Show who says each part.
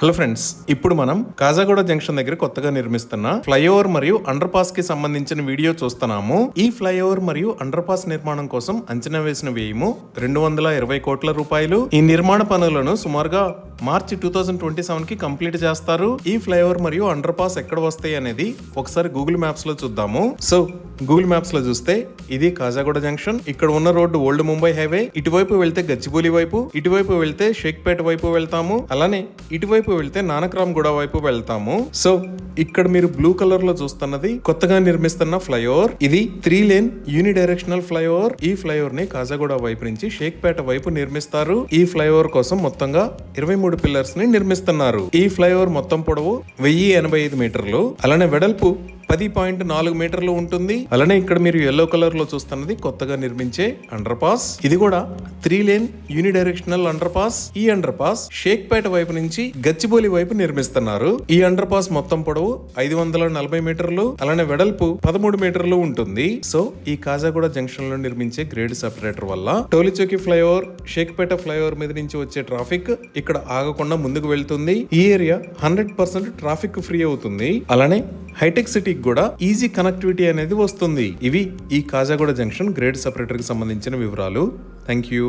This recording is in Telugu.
Speaker 1: హలో ఫ్రెండ్స్, ఇప్పుడు మనం కాజాగూడ జంక్షన్ దగ్గర కొత్తగా నిర్మిస్తున్న ఫ్లైఓవర్ మరియు అండర్ పాస్ కి సంబంధించిన వీడియో చూస్తున్నాము. ఈ ఫ్లైఓవర్ మరియు అండర్ పాస్ నిర్మాణం కోసం అంచనా వేసిన వ్యయము 220 కోట్ల రూపాయలు. ఈ నిర్మాణ పనులను సుమారుగా మార్చి 2027 కి కంప్లీట్ చేస్తారు. ఈ ఫ్లైఓవర్ మరియు అండర్ పాస్ ఎక్కడ వస్తాయి అనేది ఒకసారి గూగుల్ మ్యాప్స్ లో చూద్దాము. సో గూగుల్ మ్యాప్స్ లో చూస్తే ఇది కాజాగూడ జంక్షన్. ఇక్కడ ఉన్న రోడ్డు ఓల్డ్ ముంబై హైవే. ఇటువైపు వెళ్తే గచ్చిబౌలి వైపు, ఇటువైపు వెళ్తే షేక్పేట వైపు వెళ్తాము. అలానే ఇటువైపు వెళ్తే నానక్రామ్ గూడ వైపు వెళ్తాము. సో ఇక్కడ మీరు బ్లూ కలర్ లో చూస్తున్నది కొత్తగా నిర్మిస్తున్న ఫ్లైఓవర్. ఇది 3 లేన్ యూనిడైరెక్షనల్ ఫ్లైఓవర్. ఈ ఫ్లైఓవర్ ని కాజాగూడ వైపు నుంచి షేక్పేట వైపు నిర్మిస్తారు. ఈ ఫ్లైఓవర్ కోసం మొత్తంగా 23 పిల్లర్స్ ని నిర్మిస్తున్నారు. ఈ ఫ్లైఓవర్ మొత్తం పొడవు 1085 మీటర్లు, అలానే వెడల్పు 10.4 మీటర్లు ఉంటుంది. అలానే ఇక్కడ మీరు ఎల్లో కలర్ లో చూస్తున్నది కొత్తగా నిర్మించే అండర్ పాస్. ఇది కూడా 3 లేన్ యూనిడైరెక్షనల్ అండర్ పాస్. ఈ అండర్ పాస్ షేక్పేట వైపు నుంచి గచ్చిబౌలి వైపు నిర్మిస్తున్నారు. ఈ అండర్ పాస్ మొత్తం పొడవు 540 మీటర్లు, అలానే వెడల్పు 13 మీటర్లు ఉంటుంది. సో ఈ కాజాగూడ జంక్షన్ లో నిర్మించే గ్రేడ్ సెపరేటర్ వల్ల టోలిచౌకి ఫ్లైఓవర్, షేక్పేట ఫ్లైఓవర్ మీద నుంచి వచ్చే ట్రాఫిక్ ఇక్కడ ఆగకుండా ముందుకు వెళ్తుంది. ఈ ఏరియా 100% ట్రాఫిక్ ఫ్రీ అవుతుంది. అలానే హైటెక్ సిటీకి కూడా ఈజీ కనెక్టివిటీ అనేది వస్తుంది. ఇవి ఈ కాజాగూడ జంక్షన్ గ్రేడ్ సెపరేటర్ కి సంబంధించిన వివరాలు. Thank you.